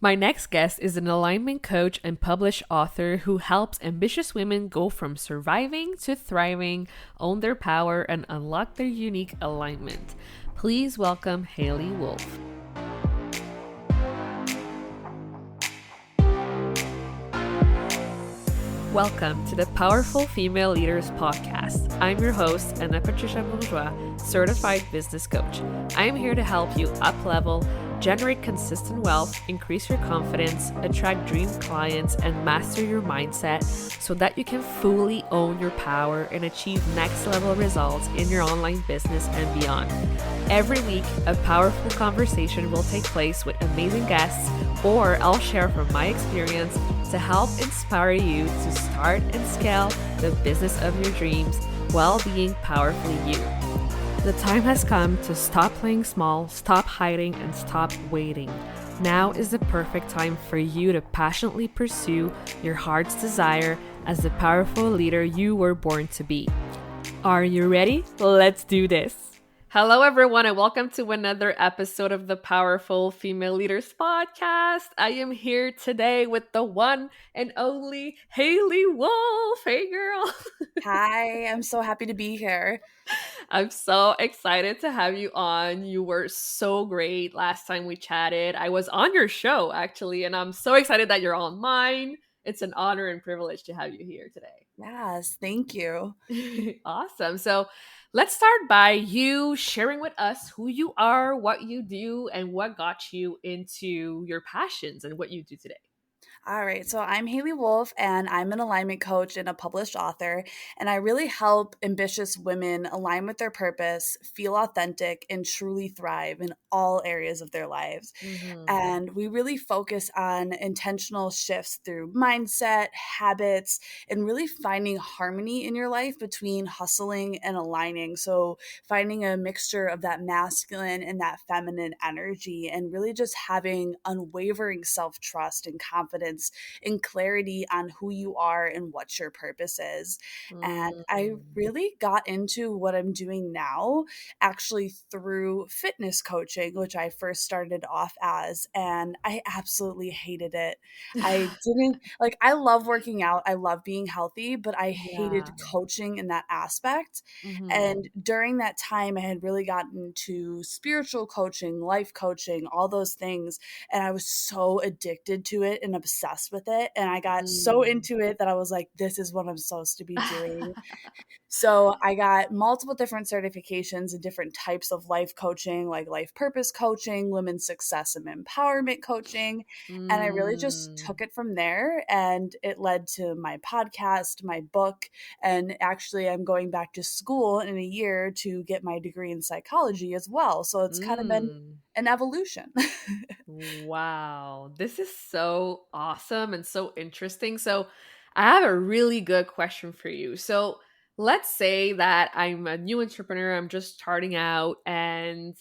My next guest is an alignment coach and published author who helps ambitious women go from surviving to thriving, own their power, and unlock their unique alignment. Please welcome Hailey Wolf. Welcome to the Powerful Female Leaders Podcast. I'm your host, Anna Patricia Bourgeois, certified business coach. I am here to help you up-level, generate consistent wealth, increase your confidence, attract dream clients, and master your mindset so that you can fully own your power and achieve next-level results in your online business and beyond. Every week, a powerful conversation will take place with amazing guests, or I'll share from my experience to help inspire you to start and scale the business of your dreams while being powerfully you. The time has come to stop playing small, stop hiding, and stop waiting. Now is the perfect time for you to passionately pursue your heart's desire as the powerful leader you were born to be. Are you ready? Let's do this. Hello, everyone, and welcome to another episode of the Powerful Female Leaders Podcast. I am here today with the one and only Hailey Wolf. Hey, girl. Hi, I'm so happy to be here. I'm so excited to have you on. You were so great last time we chatted. I was on your show, actually, and I'm so excited that you're on mine. It's an honor and privilege to have you here today. Yes, thank you. Awesome. So let's start by you sharing with us who you are, what you do, and what got you into your passions and what you do today. All right, so I'm Hailey Wolf, and I'm an alignment coach and a published author, and I really help ambitious women align with their purpose, feel authentic, and truly thrive in all areas of their lives. Mm-hmm. And we really focus on intentional shifts through mindset, habits, and really finding harmony in your life between hustling and aligning. So finding a mixture of that masculine and that feminine energy, and really just having unwavering self-trust and confidence and clarity on who you are and what your purpose is. And I Mm. really got into what I'm doing now actually through fitness coaching, which I first started off as, and I absolutely hated it. I didn't like, I love working out, I love being healthy, but I hated Yeah. coaching in that aspect. Mm-hmm. And during that time, I had really gotten to spiritual coaching, life coaching, all those things. And I was so addicted to it and obsessed with it. And I got so Mm. into it that I was like, this is what I'm supposed to be doing. So I got multiple different certifications and different types of life coaching, like life purpose coaching, women's success and empowerment coaching. And I really just Mm. took it from there. And it led to my podcast, my book. And actually, I'm going back to school in a year to get my degree in psychology as well. So it's kind of been Mm. an evolution. Wow. This is so awesome and so interesting. So, I have a really good question for you. So, let's say that I'm a new entrepreneur, I'm just starting out, and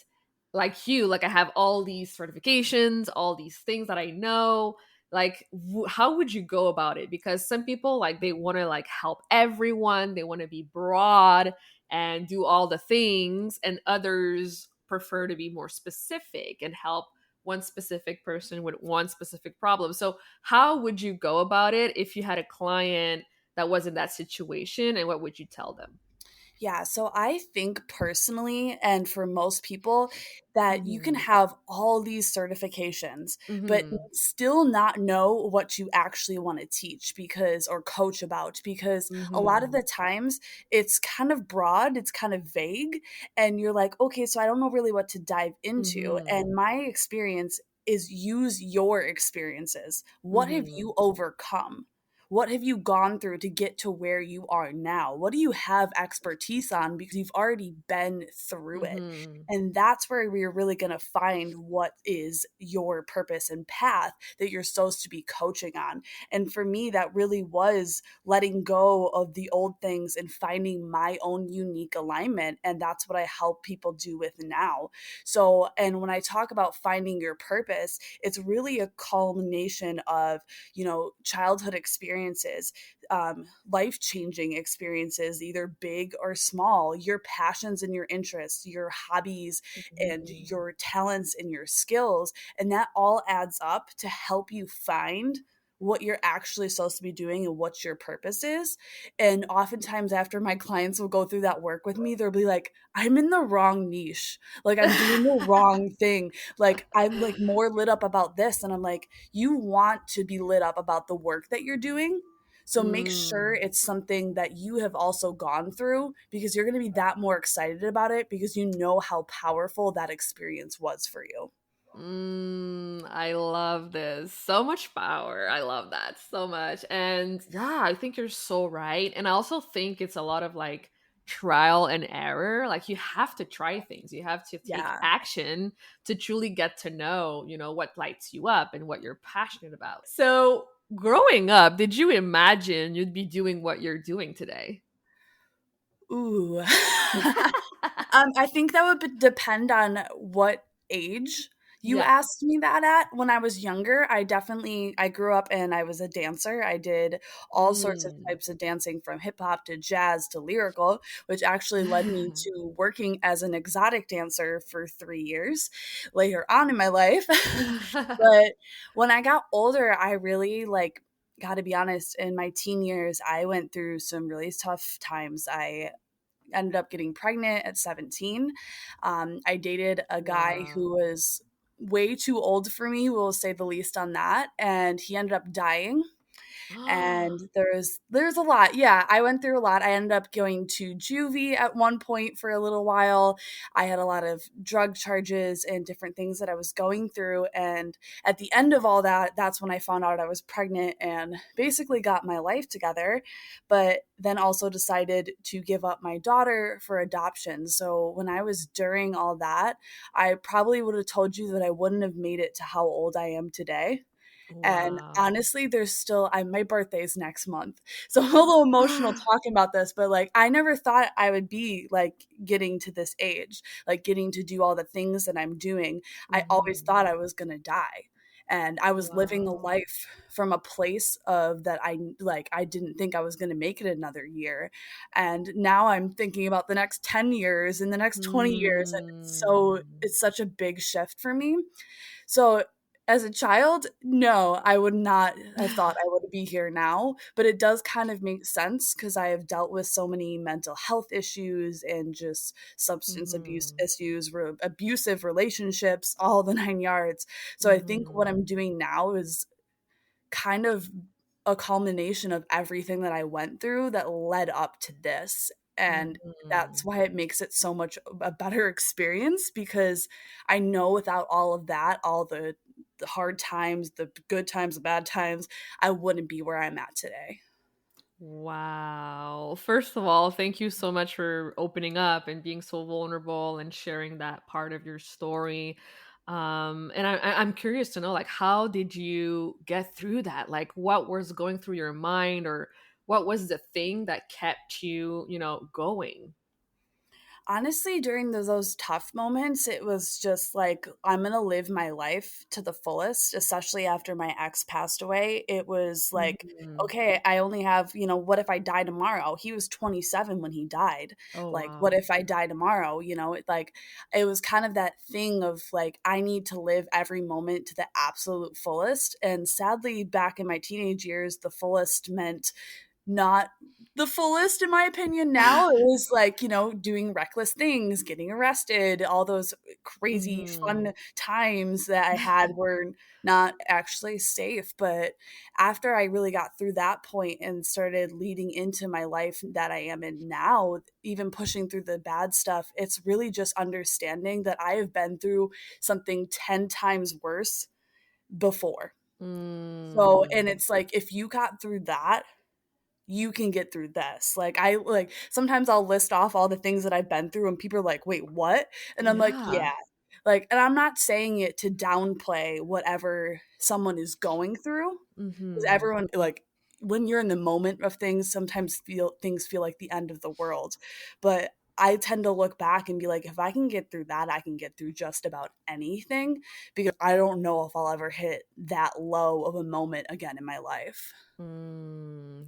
like you, like I have all these certifications, all these things that I know. Like, how would you go about it? Because some people, like, they want to like help everyone, they want to be broad and do all the things, and others prefer to be more specific and help one specific person with one specific problem. So, how would you go about it if you had a client that was in that situation, and what would you tell them? Yeah, so I think personally, and for most people, that you can Mm-hmm. have all these certifications, but Mm-hmm. still not know what you actually want to teach because, or coach about, because a lot of Mm-hmm. the times it's kind of broad, it's kind of vague, and you're like, okay, so I don't know really what to dive into. Mm-hmm. And my experience is use your experiences. What have Mm-hmm. you overcome? What have you gone through to get to where you are now? What do you have expertise on because you've already been through it? Mm-hmm. And that's where we're really going to find what is your purpose and path that you're supposed to be coaching on. And for me, that really was letting go of the old things and finding my own unique alignment. And that's what I help people do with now. So, and when I talk about finding your purpose, it's really a culmination of, childhood experiences experiences, life-changing experiences, either big or small, your passions and your interests, your hobbies and Mhm. your talents and your skills. And that all adds up to help you find what you're actually supposed to be doing and what your purpose is. And oftentimes after my clients will go through that work with me, they'll be like, I'm in the wrong niche. Like I'm doing the wrong thing. Like I'm like more lit up about this. And I'm like, you want to be lit up about the work that you're doing. So make sure Mm. it's something that you have also gone through, because you're going to be that more excited about it because you know how powerful that experience was for you. I love this. So much power. I love that so much. And yeah, I think you're so right. And I also think it's a lot of like trial and error. Like you have to try things. You have to take Yeah. action to truly get to know, what lights you up and what you're passionate about. So, growing up, did you imagine you'd be doing what you're doing today? Ooh. I think that would depend on what age you Yeah. asked me that at. When I was younger, I grew up and I was a dancer. I did all sorts of Mm. types of dancing, from hip hop to jazz to lyrical, which actually led me to working as an exotic dancer for 3 years later on in my life. But when I got older, I really like, gotta be honest, in my teen years, I went through some really tough times. I ended up getting pregnant at 17. I dated a guy who Wow. was way too old for me, we'll say the least on that. And he ended up dying, and there's a lot. Yeah, I went through a lot. I ended up going to juvie at one point for a little while. I had a lot of drug charges and different things that I was going through, and at the end of all that, that's when I found out I was pregnant and basically got my life together, but then also decided to give up my daughter for adoption. So when I was during all that, I probably would have told you that I wouldn't have made it to how old I am today. And Wow. honestly, there's still my birthday's next month. So I'm a little emotional talking about this, but like I never thought I would be like getting to this age, like getting to do all the things that I'm doing. I always Mhm. thought I was going to die. And I was living a Wow. life from a place of that I didn't think I was going to make it another year. And now I'm thinking about the next 10 years and the next 20 years, and Mm. it's such a big shift for me. So as a child, no, I would not have thought I would be here now, but it does kind of make sense because I have dealt with so many mental health issues and just substance abuse Mhm. issues, abusive relationships, all the 9 yards. So I think what Mhm. I'm doing now is kind of a culmination of everything that I went through that led up to this. And that's Mhm. why it makes it so much a better experience, because I know without all of that, all the hard times, the good times, the bad times, I wouldn't be where I'm at today. Wow. First of all, thank you so much for opening up and being so vulnerable and sharing that part of your story. And I'm curious to know, like, how did you get through that? Like, what was going through your mind, or what was the thing that kept you, going? Honestly, during those tough moments, it was just like, I'm going to live my life to the fullest, especially after my ex passed away. It was like, Mhm. okay, I only have, what if I die tomorrow? He was 27 when he died. Oh, Like, what wow. if I die tomorrow? It was kind of that thing of like, I need to live every moment to the absolute fullest. And sadly, back in my teenage years, the fullest meant not the fullest, in my opinion. Now it was like, doing reckless things, getting arrested, all those crazy Mhm. fun times that I had were not actually safe. But after I really got through that point and started leading into my life that I am in now, even pushing through the bad stuff, it's really just understanding that I have been through something 10 times worse before. So, and Mm. it's like, if you got through that, you can get through this. Like, I like sometimes I'll list off all the things that I've been through and people are like, "Wait, what?" And I'm like, Yeah. "Yeah." Like, and I'm not saying it to downplay whatever someone is going through, because Mhm. everyone, like, when you're in the moment of things, sometimes feel things feel like the end of the world. But I tend to look back and be like, if I can get through that, I can get through just about anything, because I don't know if I'll ever hit that low of a moment again in my life.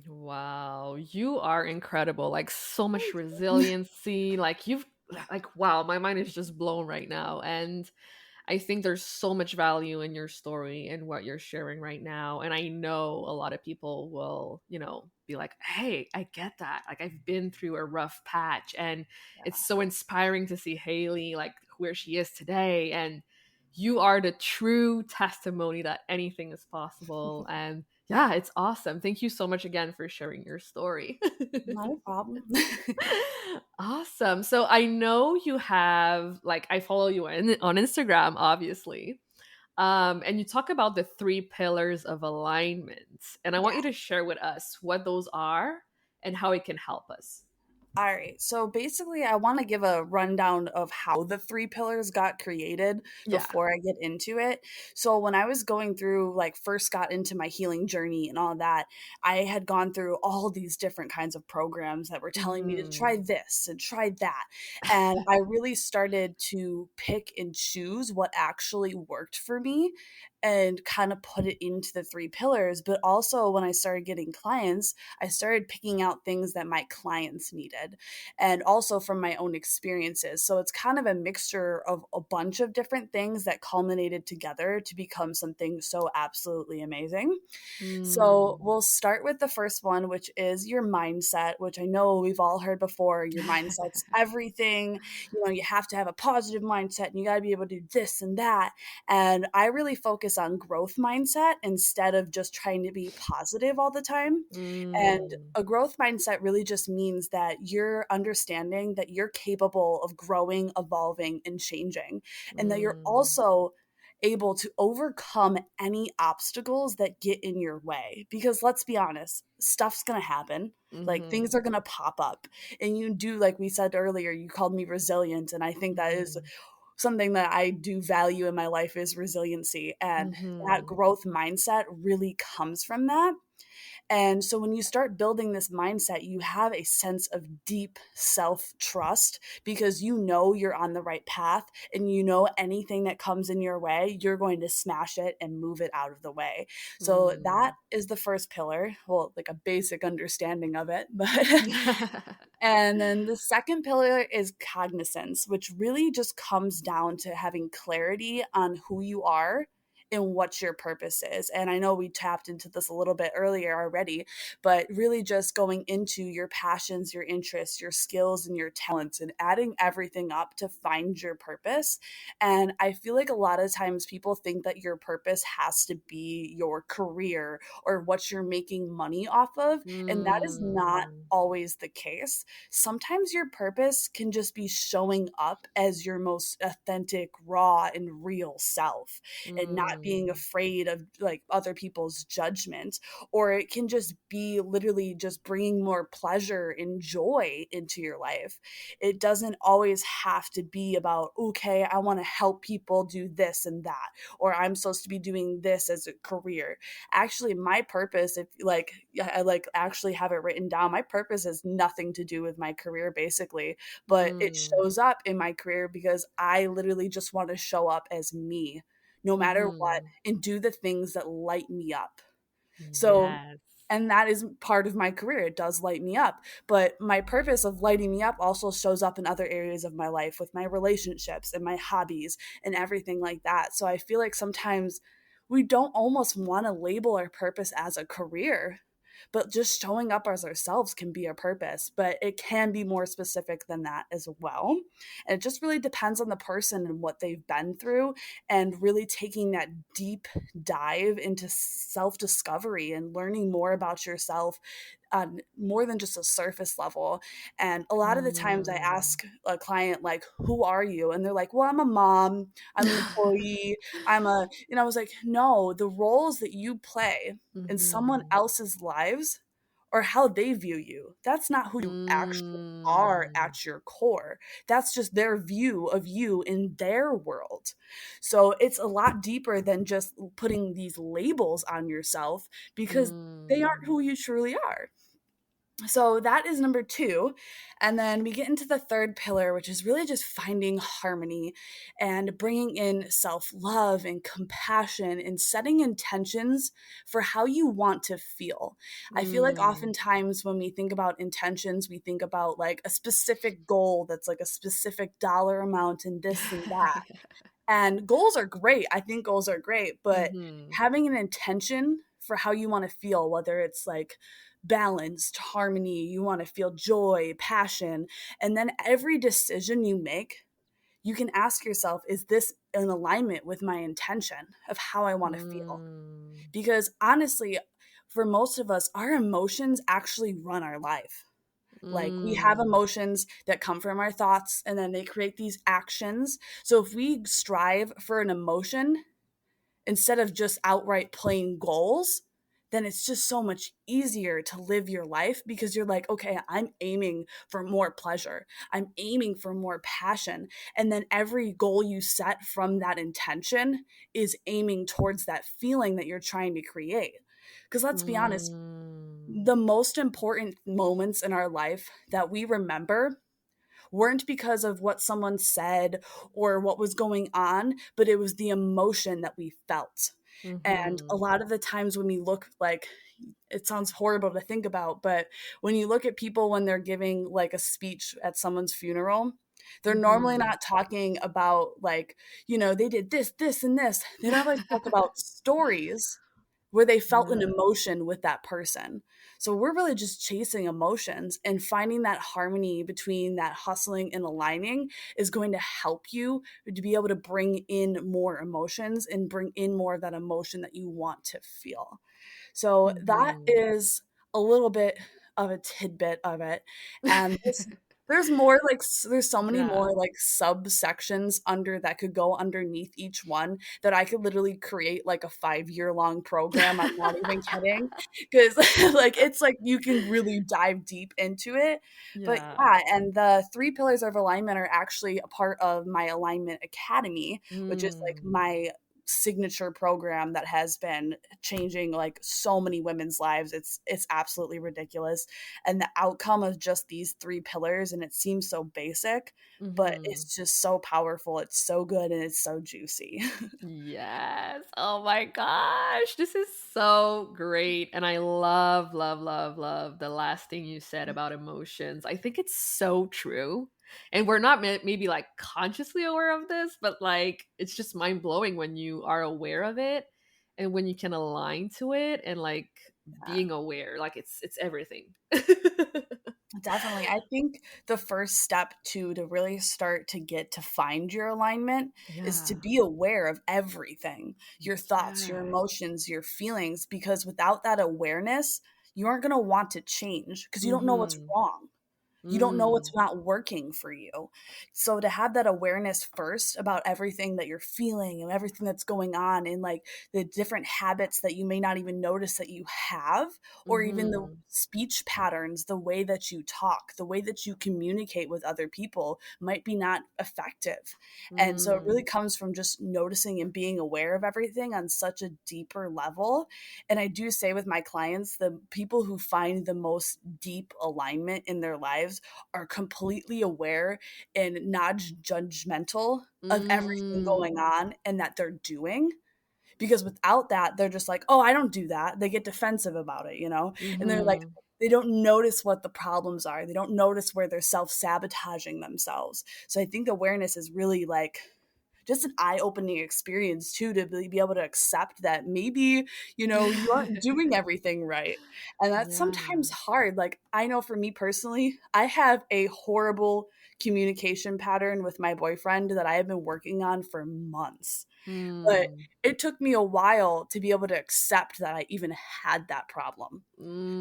Wow, you are incredible. Like so much resiliency. Like wow, my mind is just blown right now. And I think there's so much value in your story and what you're sharing right now. And I know a lot of people will, be like, hey, I get that. Like, I've been through a rough patch. And it's so inspiring to see Hailey, like, where she is today. And you are the true testimony that anything is possible. And yeah, it's awesome. Thank you so much again for sharing your story. Not a problem. Awesome. So I know you have, like, I follow you on Instagram, obviously. And you talk about the three pillars of alignment. And I want Yeah. you to share with us what those are and how it can help us. All right. So basically, I want to give a rundown of how the three pillars got created Yeah. before I get into it. So when I was going through, like, first got into my healing journey and all that, I had gone through all these different kinds of programs that were telling me to try Mm. this and try that. And I really started to pick and choose what actually worked for me and kind of put it into the three pillars. But also, when I started getting clients, I started picking out things that my clients needed, and also from my own experiences. So it's kind of a mixture of a bunch of different things that culminated together to become something so absolutely amazing. So Mm. we'll start with the first one, which is your mindset, which I know we've all heard before. Your mindset's everything. You have to have a positive mindset and you got to be able to do this and that. And I really focus on growth mindset instead of just trying to be positive all the time. And Mm. a growth mindset really just means that you're understanding that you're capable of growing, evolving, and changing, and that you're Mm. also able to overcome any obstacles that get in your way. Because let's be honest, stuff's going to happen. Like, things Mhm. are going to pop up. And you do, like we said earlier, you called me resilient. And I think that is Mhm. something that I do value in my life, is resiliency. And that Mhm. growth mindset really comes from that. And so when you start building this mindset, you have a sense of deep self trust, because you know you're on the right path and you know anything that comes in your way, you're going to smash it and move it out of the way. So that Mm. is the first pillar. Well, like a basic understanding of it. But and then the second pillar is cognizance, which really just comes down to having clarity on who you are and what your purpose is. And I know we tapped into this a little bit earlier already, but really just going into your passions, your interests, your skills, and your talents, and adding everything up to find your purpose. And I feel like a lot of times people think that your purpose has to be your career or what you're making money off of. And that is not Mm. always the case. Sometimes your purpose can just be showing up as your most authentic, raw, and real self, and not being Mm. afraid of, like, other people's judgment. Or it can just be literally just bringing more pleasure and joy into your life. It doesn't always have to be about, okay, I want to help people do this and that, or I'm supposed to be doing this as a career. Actually, my purpose, if like I like actually have it written down, my purpose has nothing to do with my career, basically, but it Mm. shows up in my career because I literally just want to show up as me no matter what, Mhm. and do the things that light me up. So, Yes. and that is part of my career. It does light me up. But my purpose of lighting me up also shows up in other areas of my life, with my relationships and my hobbies and everything like that. So I feel like sometimes we don't almost want to label our purpose as a career, but just showing up as ourselves can be a purpose, but it can be more specific than that as well. And it just really depends on the person and what they've been through, and really taking that deep dive into self discovery and learning more about yourself on more than just a surface level. And a lot of the times I Mm. ask a client, like, who are you? And they're like, well, I'm a mom, I'm an employee, and I was like, no, the roles that you play in someone Mhm. else's lives or how they view you, that's not who you actually are Mm. at your core. That's just their view of you in their world. So it's a lot deeper than just putting these labels on yourself, because they aren't Mm. who you truly are. So that is number two. And then we get into the third pillar, which is really just finding harmony and bringing in self love and compassion and setting intentions for how you want to feel. I feel like Mm. oftentimes when we think about intentions, we think about like a specific goal that's like a specific dollar amount and this and that. And goals are great. I think goals are great, but Mm-hmm. having an intention for how you want to feel, whether it's like balanced, harmony, you want to feel joy, passion, and then every decision you make, you can ask yourself, is this in alignment with my intention of how I want to feel? Mm. Because honestly, for most of us, our emotions actually run our life. Like we have Mm. emotions that come from our thoughts and then they create these actions. So if we strive for an emotion instead of just outright plain goals, then it's just so much easier to live your life because you're like, okay, I'm aiming for more pleasure. I'm aiming for more passion. And then every goal you set from that intention is aiming towards that feeling that you're trying to create. Because let's be honest, Mm. the most important moments in our life that we remember weren't because of what someone said or what was going on, but it was the emotion that we felt. And a Mm-hmm. lot of the times when we look like, it sounds horrible to think about, but when you look at people when they're giving like a speech at someone's funeral, they're normally Mm-hmm. not talking about like, they did this, this, and this. They normally talk about stories where they felt an Yeah. emotion with that person. So we're really just chasing emotions, and finding that harmony between that hustling and aligning is going to help you to be able to bring in more emotions and bring in more of that emotion that you want to feel. So that Mm-hmm. is a little bit of a tidbit of it. And there's more like there's so many Yeah. more like subsections under that could go underneath each one that I could literally create like a 5-year long program. I'm not even kidding. Because like it's like you can really dive deep into it. But Yeah. yeah, and the three pillars of alignment are actually a part of my alignment academy, which is like Mm. my signature program that has been changing like so many women's lives. It's absolutely ridiculous. And the outcome of just these three pillars, and it seems so basic, but Mm-hmm. it's just so powerful. It's so good and it's so juicy. Yes. Oh my gosh. This is so great. And I love, love, love, love the last thing you said about emotions. I think it's so true. And we're not maybe like consciously aware of this, but like it's just mind blowing when you are aware of it and when you can align to it and like being aware. Like it's everything. Definitely. I think the first step to really start to get to find your alignment is to Yeah. be aware of everything, your thoughts, your Yeah. emotions, your feelings, because without that awareness, you aren't going to want to change because you don't know what's Mm-hmm. wrong. You don't know what's Mm. not working for you. So to have that awareness first about everything that you're feeling and everything that's going on and like the different habits that you may not even notice that you have, or even the Mm-hmm. speech patterns, the way that you talk, the way that you communicate with other people might be not effective. And so it really Mm. comes from just noticing and being aware of everything on such a deeper level. And I do say with my clients, the people who find the most deep alignment in their lives are completely aware and not judgmental of everything Mm. going on and that they're doing. Because without that, they're just like, oh, I don't do that. They get defensive about it, And they're like, Mhm. they don't notice what the problems are. They don't notice where they're self sabotaging themselves. So I think awareness is really like just an eye-opening experience too, to be able to accept that maybe you aren't doing everything right, and that's Yeah. sometimes hard. Like I know for me personally, I have a horrible communication pattern with my boyfriend that I have been working on for months, but Mm. it took me a while to be able to accept that I even had that problem,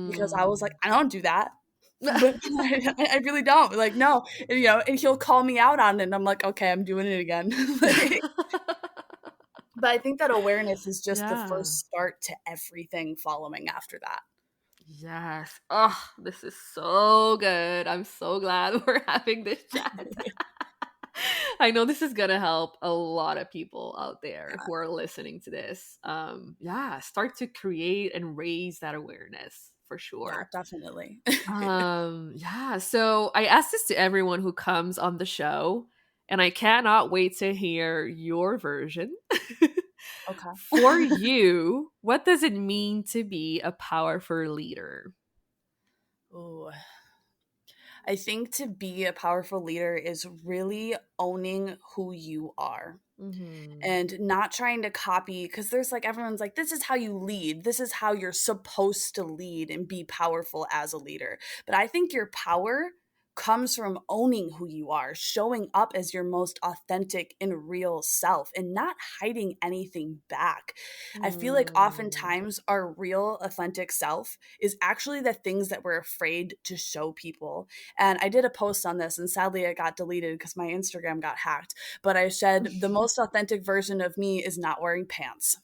because I was like, Mm. I don't do that. But I really don't. Like, no, and he'll call me out on it, and I'm like, okay, I'm doing it again. Like, but I think that awareness is just the Yeah. first start to everything following after that. Yes. Oh, this is so good. I'm so glad we're having this chat. I know this is gonna help a lot of people out there who are listening to this. Yeah, start to create and raise that awareness for Yeah, sure. definitely. Yeah. So I ask this to everyone who comes on the show, and I cannot wait to hear your version. Okay. For you, what does it mean to be a powerful leader? Ooh. I think to be a powerful leader is really owning who you are Mm-hmm. and not trying to copy, because there's like everyone's like, this is how you lead, this is how you're supposed to lead and be powerful as a leader. But I think your power comes from owning who you are, showing up as your most authentic and real self, and not hiding anything back. I feel like Mm. oftentimes our real authentic self is actually the things that we're afraid to show people. And I did a post on this, and sadly it got deleted because my Instagram got hacked, but I said the most authentic version of me is not wearing pants.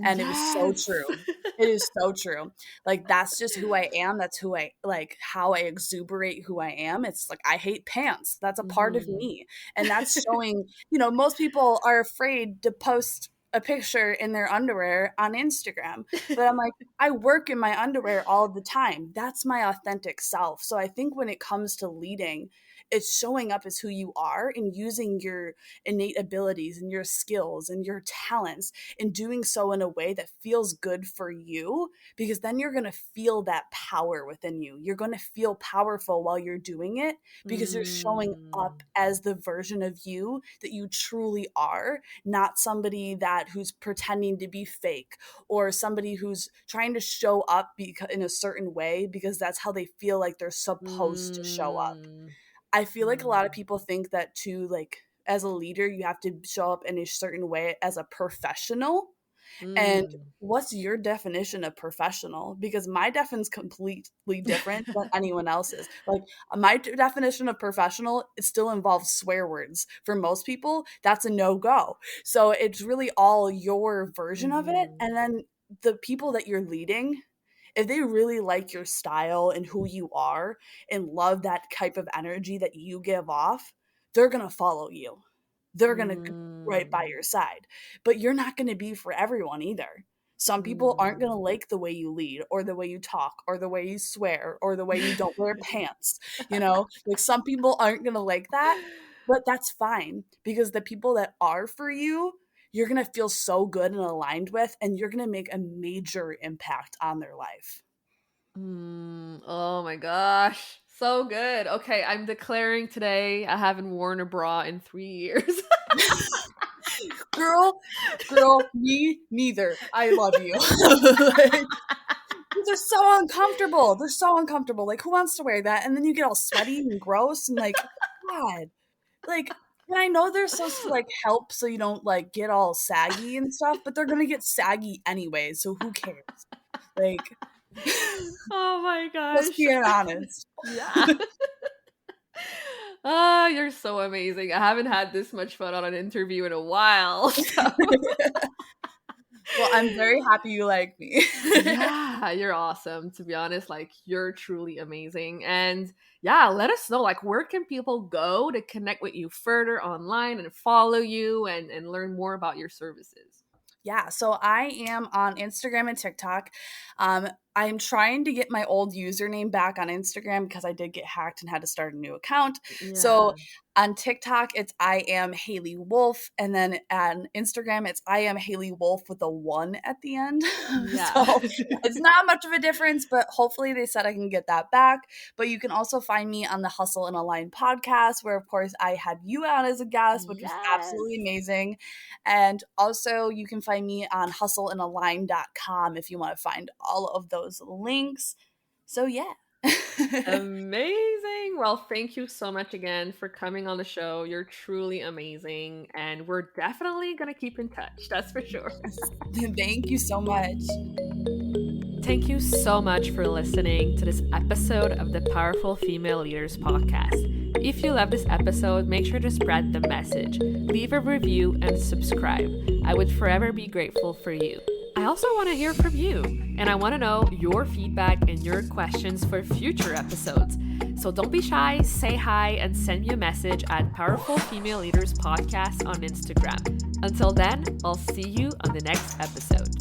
And it was so Yes. true. It is so true. Like, that's just who I am. That's who I like, how I exuberate who I am. It's like, I hate pants. That's a part of Mm-hmm. me. And that's showing, most people are afraid to post a picture in their underwear on Instagram. But I'm like, I work in my underwear all the time. That's my authentic self. So I think when it comes to leading, it's showing up as who you are and using your innate abilities and your skills and your talents, and doing so in a way that feels good for you, because then you're going to feel that power within you. You're going to feel powerful while you're doing it, because you're showing Mm. up as the version of you that you truly are, not somebody who's pretending to be fake, or somebody who's trying to show up in a certain way because that's how they feel like they're supposed to show up. Mm. I feel like a lot of Mm. people think that too, like, as a leader, you have to show up in a certain way as a professional. And Mm. what's your definition of professional? Because my definition's completely different than anyone else's. Like, my definition of professional, it still involves swear words. For most people, that's a no-go. So it's really all your version of it. Mhm. And then the people that you're leading, if they really like your style and who you are and love that type of energy that you give off, they're going to follow you. They're going to go right by Mm. your side. But you're not going to be for everyone either. Some people aren't going to Mm. like the way you lead, or the way you talk, or the way you swear, or the way you don't wear pants. Like, some people aren't going to like that, but that's fine, because the people that are for you, you're going to feel so good and aligned with, and you're going to make a major impact on their life. Oh my gosh. So good. Okay, I'm declaring today I haven't worn a bra in 3 years. Girl, me neither. I love you. Like, they're so uncomfortable. They're so uncomfortable. Like, who wants to wear that? And then you get all sweaty and gross and like, God. Like, and I know they're supposed to like help so you don't like get all saggy and stuff, but they're gonna get saggy anyway, so who cares? Like, Oh my just gosh. being honest. Yeah. Ah, you're so amazing. I haven't had this much fun on an interview in a while. So Well, I'm very happy you like me. yeah, you're awesome. To be honest, like you're truly amazing. And yeah, let us know like where can people go to connect with you further online and follow you and learn more about your services. Yeah, so I am on Instagram and TikTok. I'm trying to get my old username back on Instagram because I did get hacked and had to start a new account. So Yeah. on TikTok, it's I am Hailey Wolf, and then on Instagram, it's I am Hailey Wolf with a 1 at the end. Yeah. So it's not much of a difference, but hopefully they said I can get that back. But you can also find me on the Hustle and Align podcast, where of course I had you on as a guest, which was Yes. absolutely amazing. And also you can find me on hustleandalign.com if you want to find all of those links. So yeah. Amazing. Well, thank you so much again for coming on the show. You're truly amazing. And we're definitely going to keep in touch. That's for sure. Thank you so much. Thank you so much for listening to this episode of the Powerful Female Leaders podcast. If you love this episode, make sure to spread the message, leave a review, and subscribe. I would forever be grateful for you. I also want to hear from you, and I want to know your feedback and your questions for future episodes. So don't be shy, say hi, and send me a message at Powerful Female Leaders Podcast on Instagram. Until then, I'll see you on the next episode.